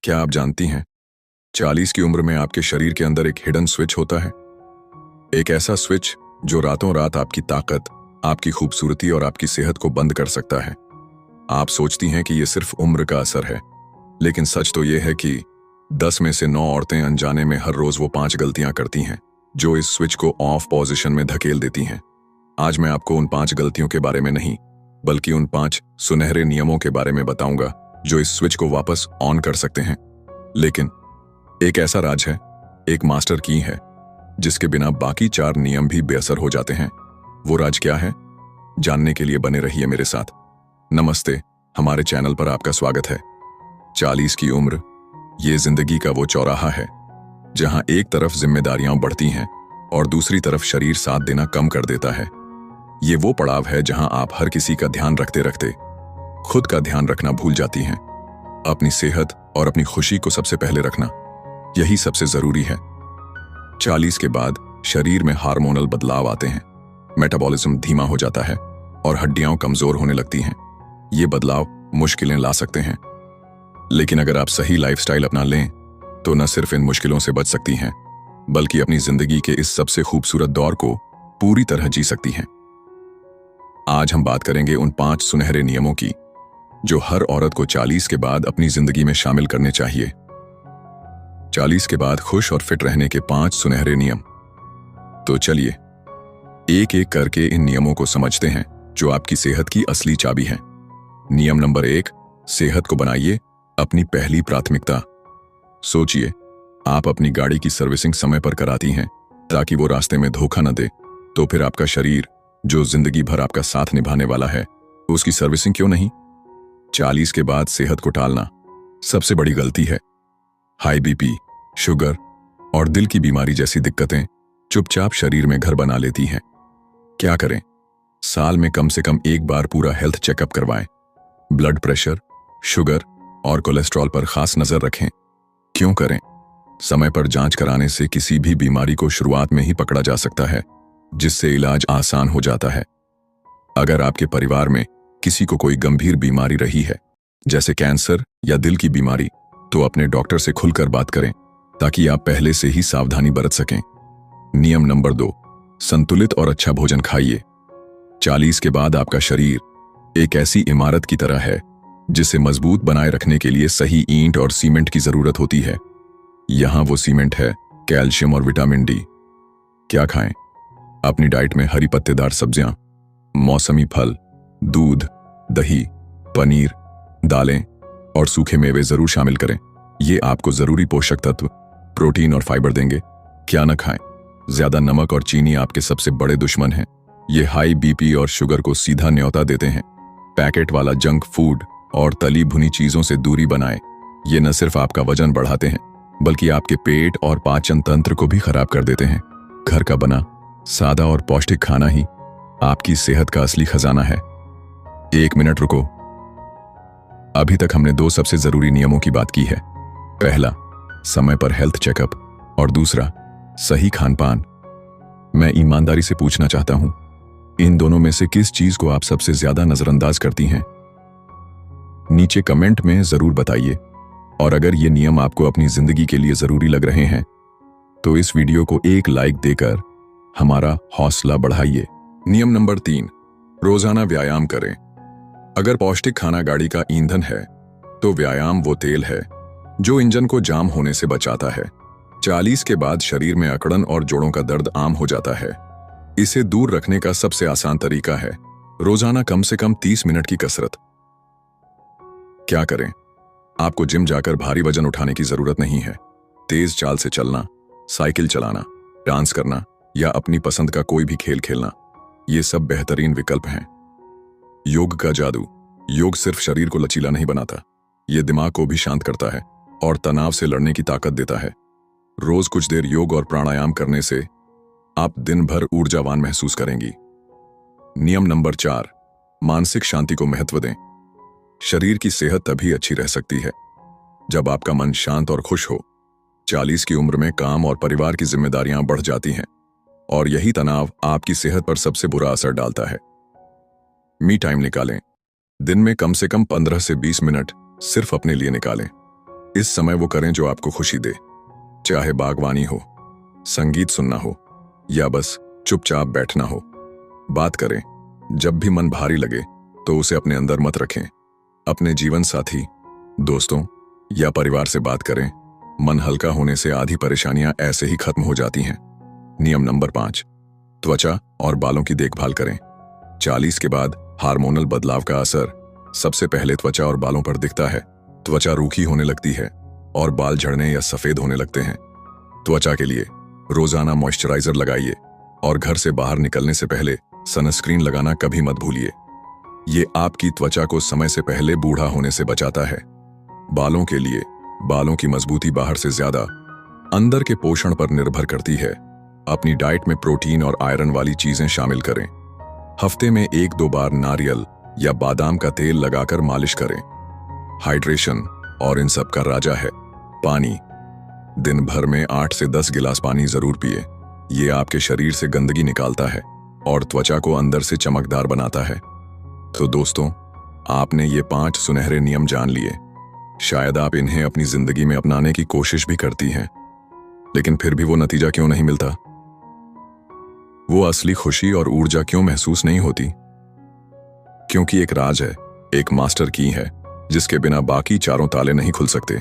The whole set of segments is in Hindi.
क्या आप जानती हैं 40 की उम्र में आपके शरीर के अंदर एक हिडन स्विच होता है। एक ऐसा स्विच जो रातों रात आपकी ताकत, आपकी खूबसूरती और आपकी सेहत को बंद कर सकता है। आप सोचती हैं कि यह सिर्फ उम्र का असर है, लेकिन सच तो यह है कि 10 में से 9 औरतें अनजाने में हर रोज वो 5 गलतियां करती हैं जो इस स्विच को ऑफ पोजीशन में धकेल देती हैं। आज मैं आपको उन 5 गलतियों के बारे में नहीं, बल्कि उन 5 सुनहरे नियमों के बारे में बताऊंगा जो इस स्विच को वापस ऑन कर सकते हैं। लेकिन एक ऐसा राज है, एक मास्टर की है, जिसके बिना बाकी 4 नियम भी बेअसर हो जाते हैं। वो राज क्या है, जानने के लिए बने रहिए मेरे साथ। नमस्ते, हमारे चैनल पर आपका स्वागत है। 40 की उम्र ये जिंदगी का वो चौराहा है जहां एक तरफ जिम्मेदारियां बढ़ती हैं और दूसरी तरफ शरीर साथ देना कम कर देता है। ये वो पड़ाव है जहां आप हर किसी का ध्यान रखते रखते खुद का ध्यान रखना भूल जाती हैं। अपनी सेहत और अपनी खुशी को सबसे पहले रखना, यही सबसे जरूरी है। 40 के बाद शरीर में हार्मोनल बदलाव आते हैं, मेटाबॉलिज्म धीमा हो जाता है और हड्डियां कमजोर होने लगती हैं। ये बदलाव मुश्किलें ला सकते हैं, लेकिन अगर आप सही लाइफस्टाइल अपना लें तो न सिर्फ इन मुश्किलों से बच सकती हैं, बल्कि अपनी जिंदगी के इस सबसे खूबसूरत दौर को पूरी तरह जी सकती हैं। आज हम बात करेंगे उन 5 सुनहरे नियमों की जो हर औरत को 40 के बाद अपनी जिंदगी में शामिल करने चाहिए। 40 के बाद खुश और फिट रहने के 5 सुनहरे नियम। तो चलिए एक एक करके इन नियमों को समझते हैं जो आपकी सेहत की असली चाबी हैं। नियम नंबर 1, सेहत को बनाइए अपनी पहली प्राथमिकता। सोचिए, आप अपनी गाड़ी की सर्विसिंग समय पर कराती हैं ताकि वो रास्ते में धोखा न दे, तो फिर आपका शरीर जो जिंदगी भर आपका साथ निभाने वाला है, उसकी सर्विसिंग क्यों नहीं? 40 के बाद सेहत को टालना सबसे बड़ी गलती है। हाई बीपी, शुगर और दिल की बीमारी जैसी दिक्कतें चुपचाप शरीर में घर बना लेती हैं। क्या करें? साल में कम से कम एक बार पूरा हेल्थ चेकअप करवाएं। ब्लड प्रेशर, शुगर और कोलेस्ट्रॉल पर खास नजर रखें। क्यों करें? समय पर जांच कराने से किसी भी बीमारी को शुरुआत में ही पकड़ा जा सकता है, जिससे इलाज आसान हो जाता है। अगर आपके परिवार में किसी को कोई गंभीर बीमारी रही है, जैसे कैंसर या दिल की बीमारी, तो अपने डॉक्टर से खुलकर बात करें ताकि आप पहले से ही सावधानी बरत सकें। नियम नंबर 2, संतुलित और अच्छा भोजन खाइए। 40 के बाद आपका शरीर एक ऐसी इमारत की तरह है जिसे मजबूत बनाए रखने के लिए सही ईंट और सीमेंट की जरूरत होती है। यहां वो सीमेंट है कैल्शियम और विटामिन डी। क्या खाएं? अपनी डाइट में हरी पत्तेदार सब्जियां, मौसमी फल, दूध, दही, पनीर, दालें और सूखे मेवे जरूर शामिल करें। ये आपको जरूरी पोषक तत्व, प्रोटीन और फाइबर देंगे। क्या न खाएं? ज्यादा नमक और चीनी आपके सबसे बड़े दुश्मन हैं। ये हाई बीपी और शुगर को सीधा न्योता देते हैं। पैकेट वाला जंक फूड और तली भुनी चीजों से दूरी बनाएं। ये न सिर्फ आपका वजन बढ़ाते हैं, बल्कि आपके पेट और पाचन तंत्र को भी खराब कर देते हैं। घर का बना सादा और पौष्टिक खाना ही आपकी सेहत का असली खजाना है। 1 मिनट रुको। अभी तक हमने 2 सबसे जरूरी नियमों की बात की है। पहला, समय पर हेल्थ चेकअप, और दूसरा, सही खान पान। मैं ईमानदारी से पूछना चाहता हूं, इन दोनों में से किस चीज को आप सबसे ज्यादा नजरअंदाज करती हैं? नीचे कमेंट में जरूर बताइए। और अगर ये नियम आपको अपनी जिंदगी के लिए जरूरी लग रहे हैं तो इस वीडियो को एक लाइक देकर हमारा हौसला बढ़ाइए। नियम नंबर 3, रोजाना व्यायाम करें। अगर पौष्टिक खाना गाड़ी का ईंधन है, तो व्यायाम वो तेल है जो इंजन को जाम होने से बचाता है। 40 के बाद शरीर में अकड़न और जोड़ों का दर्द आम हो जाता है। इसे दूर रखने का सबसे आसान तरीका है रोजाना कम से कम 30 मिनट की कसरत। क्या करें? आपको जिम जाकर भारी वजन उठाने की जरूरत नहीं है। तेज चाल से चलना, साइकिल चलाना, डांस करना या अपनी पसंद का कोई भी खेल खेलना, ये सब बेहतरीन विकल्प हैं। योग का जादू। योग सिर्फ शरीर को लचीला नहीं बनाता, ये दिमाग को भी शांत करता है और तनाव से लड़ने की ताकत देता है। रोज कुछ देर योग और प्राणायाम करने से आप दिन भर ऊर्जावान महसूस करेंगी। नियम नंबर 4, मानसिक शांति को महत्व दें। शरीर की सेहत तभी अच्छी रह सकती है जब आपका मन शांत और खुश हो। 40 की उम्र में काम और परिवार की जिम्मेदारियां बढ़ जाती हैं और यही तनाव आपकी सेहत पर सबसे बुरा असर डालता है। मी टाइम निकालें। दिन में कम से कम 15 से 20 मिनट सिर्फ अपने लिए निकालें। इस समय वो करें जो आपको खुशी दे, चाहे बागवानी हो, संगीत सुनना हो या बस चुपचाप बैठना हो। बात करें। जब भी मन भारी लगे तो उसे अपने अंदर मत रखें। अपने जीवन साथी, दोस्तों या परिवार से बात करें। मन हल्का होने से आधी परेशानियां ऐसे ही खत्म हो जाती हैं। नियम नंबर 5, त्वचा और बालों की देखभाल करें। 40 के बाद हार्मोनल बदलाव का असर सबसे पहले त्वचा और बालों पर दिखता है। त्वचा रूखी होने लगती है और बाल झड़ने या सफेद होने लगते हैं। त्वचा के लिए रोजाना मॉइस्चराइजर लगाइए और घर से बाहर निकलने से पहले सनस्क्रीन लगाना कभी मत भूलिए। ये आपकी त्वचा को समय से पहले बूढ़ा होने से बचाता है। बालों के लिए बालों की मजबूती बाहर से ज्यादा अंदर के पोषण पर निर्भर करती है। अपनी डाइट में प्रोटीन और आयरन वाली चीजें शामिल करें। हफ्ते में 1-2 बार नारियल या बादाम का तेल लगाकर मालिश करें। हाइड्रेशन और इन सब का राजा है पानी। दिन भर में 8 से 10 गिलास पानी जरूर पिए। ये आपके शरीर से गंदगी निकालता है और त्वचा को अंदर से चमकदार बनाता है। तो दोस्तों, आपने ये 5 सुनहरे नियम जान लिए। शायद आप इन्हें अपनी जिंदगी में अपनाने की कोशिश भी करती हैं, लेकिन फिर भी वो नतीजा क्यों नहीं मिलता? वो असली खुशी और ऊर्जा क्यों महसूस नहीं होती? क्योंकि एक राज है, एक मास्टर की है जिसके बिना बाकी चारों ताले नहीं खुल सकते।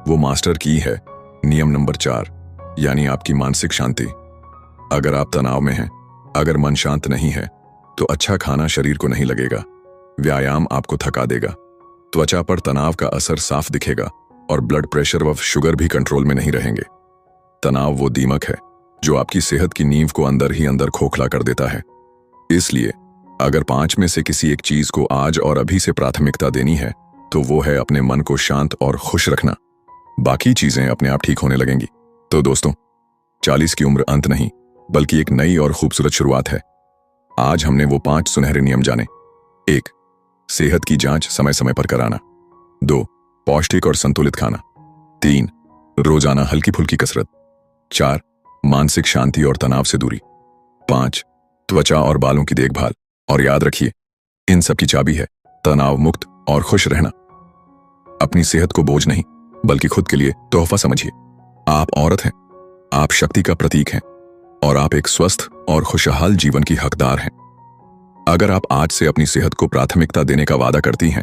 वो मास्टर की है नियम नंबर 4, यानी आपकी मानसिक शांति। अगर आप तनाव में हैं, अगर मन शांत नहीं है, तो अच्छा खाना शरीर को नहीं लगेगा, व्यायाम आपको थका देगा, त्वचा पर तनाव का असर साफ दिखेगा और ब्लड प्रेशर व शुगर भी कंट्रोल में नहीं रहेंगे। तनाव वो दीमक है जो आपकी सेहत की नींव को अंदर ही अंदर खोखला कर देता है। इसलिए अगर 5 में से किसी एक चीज को आज और अभी से प्राथमिकता देनी है, तो वो है अपने मन को शांत और खुश रखना। बाकी चीजें अपने आप ठीक होने लगेंगी। तो दोस्तों, 40 की उम्र अंत नहीं, बल्कि एक नई और खूबसूरत शुरुआत है। आज हमने वो 5 सुनहरे नियम जाने। 1, सेहत की जांच समय समय पर कराना। 2, पौष्टिक और संतुलित खाना। 3, रोजाना हल्की फुल्की कसरत। 4, मानसिक शांति और तनाव से दूरी। 5, त्वचा और बालों की देखभाल। और याद रखिए, इन सब की चाबी है तनाव मुक्त और खुश रहना। अपनी सेहत को बोझ नहीं, बल्कि खुद के लिए तोहफा समझिए। आप औरत हैं, आप शक्ति का प्रतीक हैं और आप एक स्वस्थ और खुशहाल जीवन की हकदार हैं। अगर आप आज से अपनी सेहत को प्राथमिकता देने का वादा करती हैं,